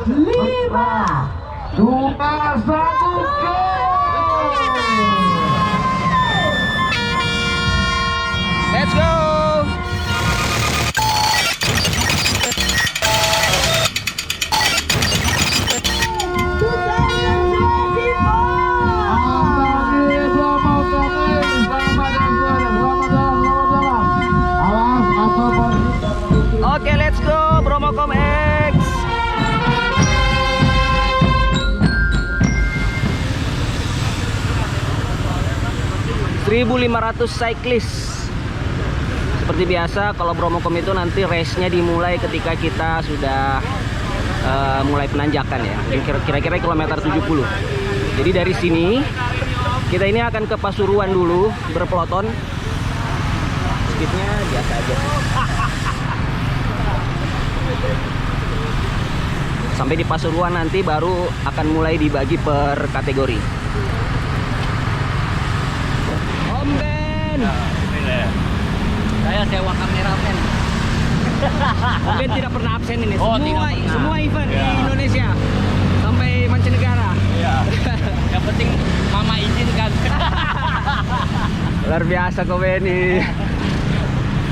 2-1 go. Let's go. Oke, let's go Bromocom X. (1.500 cyclist. Seperti biasa kalau Bromocom itu nanti race-nya dimulai ketika kita sudah mulai penanjakan ya. Kira-kira kilometer 70. Jadi dari sini kita ini akan ke Pasuruan dulu berpeloton. Speednya biasa aja. Sampai di Pasuruan nanti baru akan mulai dibagi per kategori. Om Ben. Saya sewa kameramen. Om Ben tidak pernah absen ini. Oh, Semua event Ya. di Indonesia sampai mancanegara. Iya. Yang penting mama izinkan. Luar biasa kau Ben ini.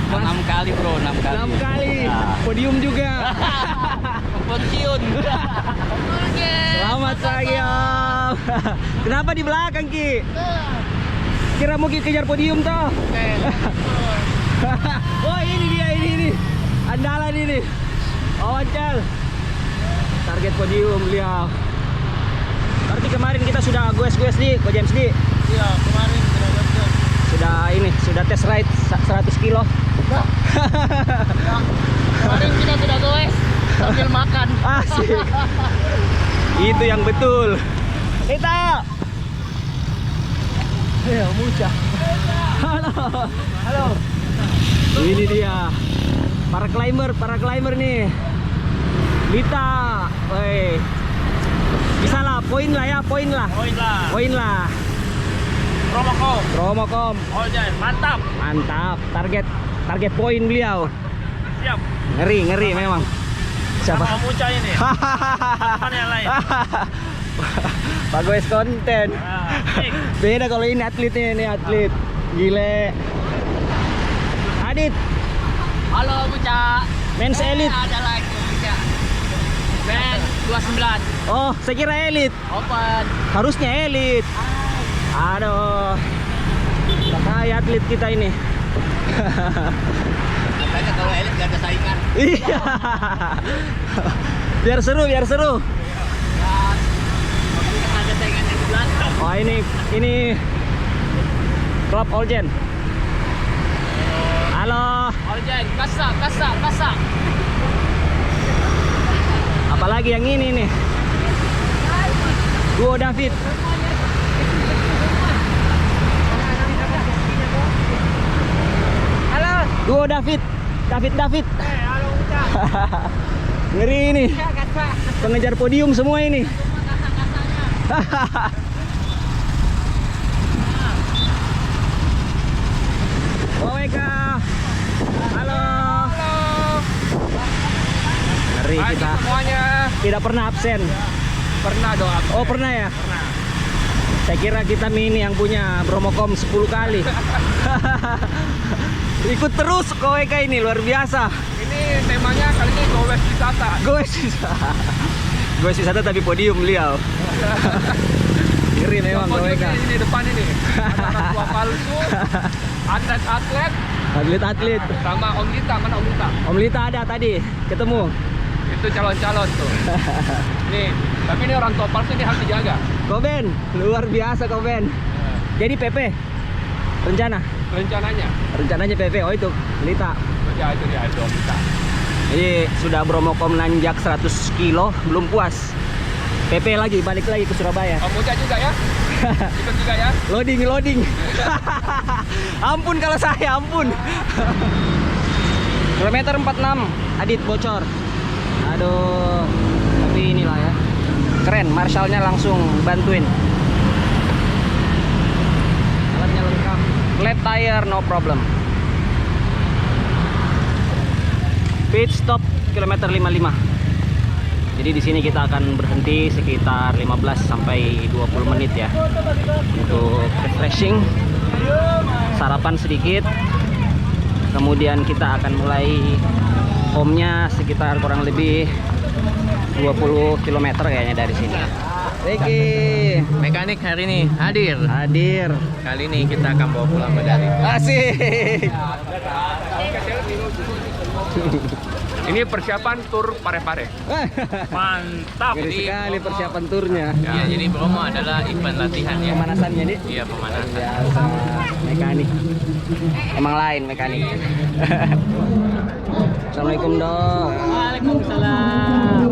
6 kali bro, 6 kali. 6 kali. Ya. Podium juga. Pensiun. Selamat pagi Om. Kenapa di belakang Ki? Kira mau Ki kejar podium toh? Oh ini dia, ini andalan ini. Oncel. Target podium beliau. Berarti kemarin kita sudah goes-goes di Ko James di. Iya, kemarin Sudah tes ride 100 kilo. Kemarin kita sudah goes sambil makan. Asik. Itu yang betul. Kita. Ya, Muca. Halo. Ini dia. Para climber nih. Lita. Woi. Bisa lah, poin lah. Poin lah. Bromocom. Oh jangan, mantap. Mantap. Target poin beliau. Siap. Ngeri memang. Siapa? Sama Muca ini. Depan yang lain. Bagus konten. Beda kalau ini atletnya, ini atlet. Gile. Adit, Halo Muca. Men's Elite. Ada lagi Muca. Ben 29. Oh, saya kira elit. Open. Harusnya elit. Aduh. Katanya atlet kita ini. Katanya kalau elit gak ada saingan. Iya. Biar seru. Ya, waktu ada saingan yang di belakang. Oh, ini Klub Oljen. Halo. Orjen, kasa. Apalagi yang ini nih. Duo David. Halo. Duo David. David. Halo Muca. Ngeri ini. Pengejar podium semua ini. Weka. Halo. Ngeri kita. Semuanya. Tidak pernah absen. Pernah dong. Oh, pernah ya? Pernah. Saya kira kita mini yang punya Bromocom 10 kali. Ikut terus Weka ini luar biasa. Ini temanya kali ini goes wisata. Goes wisata tapi podium beliau. Ngeri memang Weka. Ini depan ini. Anak tua palsu. Atlet. Sama Om Lita, mana Om Lita? Om Lita ada tadi ketemu. Itu calon-calon tuh. Nih, tapi ini orang tua palsu ini harus dijaga. Koben, luar biasa Koben. Jadi PP rencananya PP. Oh itu Lita. Ya itu dia Om Lita. Jadi sudah Bromocom nanjak 100 kilo belum puas. PP lagi balik lagi ke Surabaya. Om Muca juga ya? Ikut juga ya? Loading. Ampun kalau saya, ampun. Kilometer 46 Adit bocor. Aduh. Tapi inilah ya. Keren, Marshallnya langsung bantuin. Alatnya lengkap. Flat tire no problem. Pit stop kilometer 55. Jadi di sini kita akan berhenti sekitar 15 sampai 20 menit ya untuk refreshing, sarapan sedikit. Kemudian kita akan mulai home-nya sekitar kurang lebih 20 km kayaknya dari sini. Oke, Mekanik hari ini hadir. Kali ini kita akan bawa pulang medali. Asik. Ini persiapan tur Pare-Pare. Mantap. Gede sekali persiapan turnya. Iya, jadi Bromo adalah event latihan ya. Pemanasannya nih. Iya, pemanasan. Biasa mekanik. Emang lain mekanik. Assalamualaikum dok. Waalaikumsalam.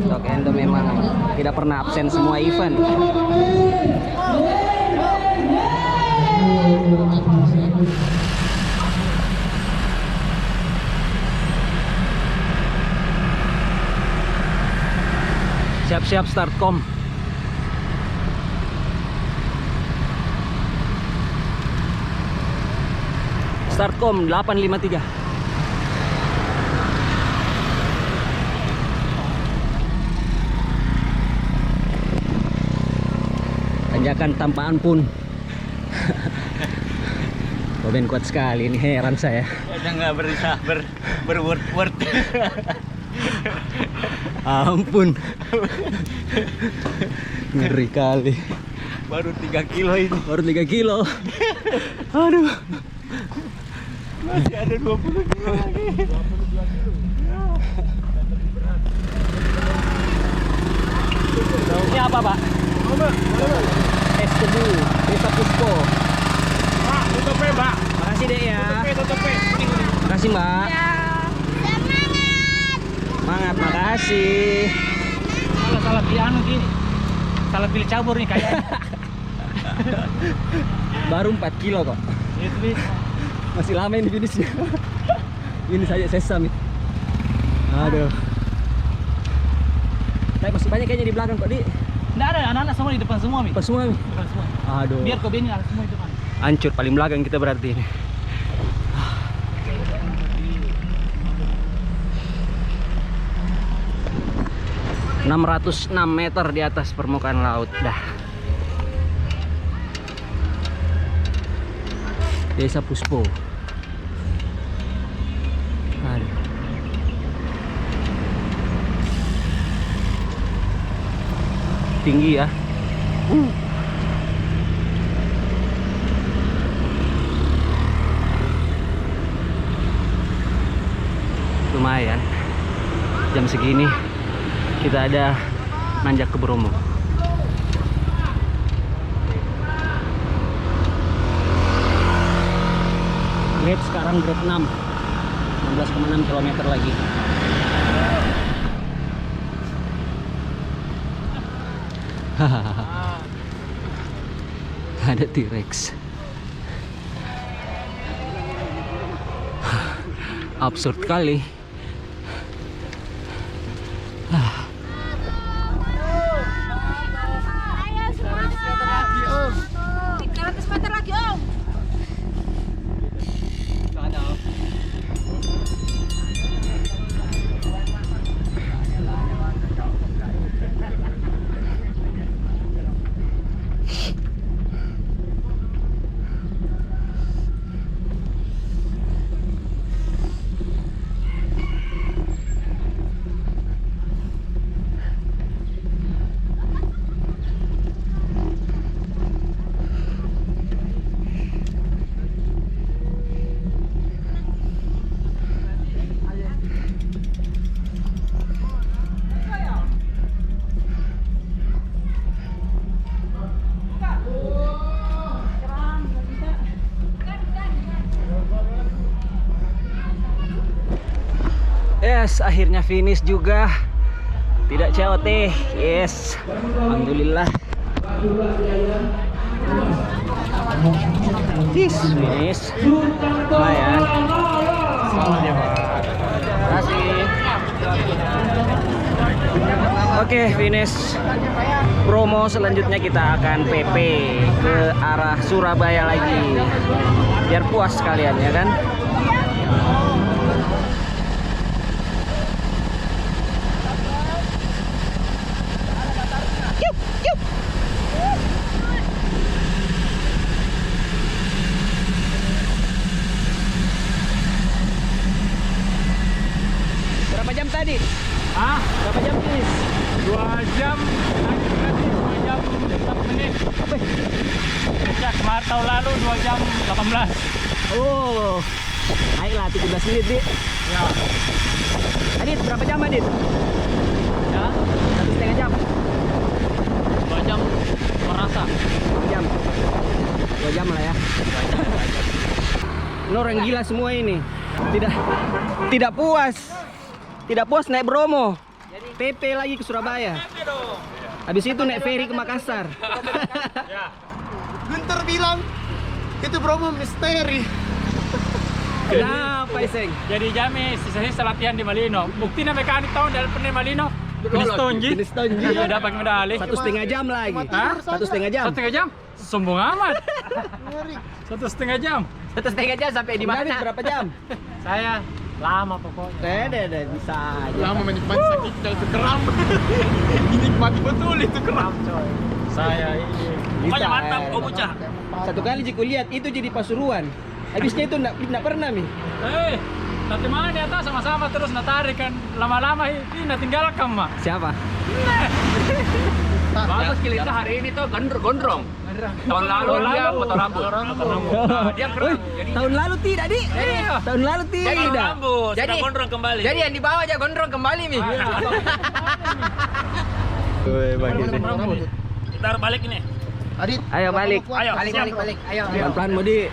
Dok Endo memang tidak pernah absen semua event. Siap-siap startcom. Startcom 853. Tanjakan tanpa ampun. Boben kuat sekali ini, heran saya. Udah nggak berusaha berword. Ampun. Ngeri kali. Baru 3 kilo ini. Baru 3 kilo. Aduh. Masih ada 20 kilo lagi. Ini apa, Pak? Es tebu, Desa Puspo. Pak, tutup Mbak. Makasih deh ya. Tutup. Makasih, Mbak. Semangat, makasih. Salah pilih anu gini. Salah pilih cabur nih kayaknya. Baru 4 kilo kok. Itu Masih lama ini finishnya. Ini saja sesam nih. Aduh. Tapi masih banyak kayaknya di belakang kok, Di. Nggak ada, anak-anak semua di depan semua, Mi. Pas semua nih. Depan semua. Aduh. Biar kau ini ada semua di depan. Hancur paling belakang kita berarti ini. ...606 meter di atas permukaan laut dah. Desa Puspo. Aduh. Tinggi ya. Lumayan. Jam segini kita ada nanjak ke Bromo. Grade sekarang grade 6. 16,6 km lagi. Ada T-Rex. Absurd kali. 300 meter lagi, Om. Yes, akhirnya finish juga. Tidak COT. Yes. Alhamdulillah. Yes, finish. Lumayan. Terima kasih. Oke, finish. Bromo selanjutnya kita akan PP ke arah Surabaya lagi. Biar puas kalian ya kan. jam tadi? Hah? Berapa jam finish? 2 jam. Lagi berarti 2 jam 4 menit. Ya, kemarin tahun lalu 2 jam 18. Oh, naiklah 17 menit, Dik. Ya. Adit, berapa jam, Adit? Ya. 1,5 jam. 2 jam merasa. 2 jam. 2 jam lah ya. Ini orang gila semua ini. Tidak puas. Tidak puas naik Bromo. PP lagi ke Surabaya. Habis itu naik ferry ke Makassar. Guntur bilang itu Bromo misteri. Kenapa, Iseng? Jadi Jami sisa-sisa latihan di Malino. Buktinya mekanik tahun dari pernah Malino. Finistonji. Finistonji. Iya, dapat medali. 1,5 jam lagi. Hah? 1,5 jam. 1,5 jam? Sombong amat. 1,5 jam. 1,5 jam sampai di mana? Berapa jam? Saya lama pokoknya. Deh, bisa aja. Lama menikmati sakit itu keram. Dinikmati betul itu keram. Coy. Saya ini. Bisa, mantap, kau bocah. Satu kali Jiku lihat itu jadi Pasuruan. Habisnya itu enggak pernah, Mi. Nanti mana di atas sama-sama terus tarik kan. Lama-lama ini tinggalkan mah. Siapa? Bagus kita hari ini tuh gondrong. Tahun lalu dia potong rambut. Dia keren. Tahun lalu tidak, Di. Tahun lalu tidak. Jadi gondrong kembali. Jadi yang di bawah aja gondrong kembali Mi. Kita balik ini. Adit, Ayo balik. Ayo, Balik. Ayo. Pelan-pelan, Modi.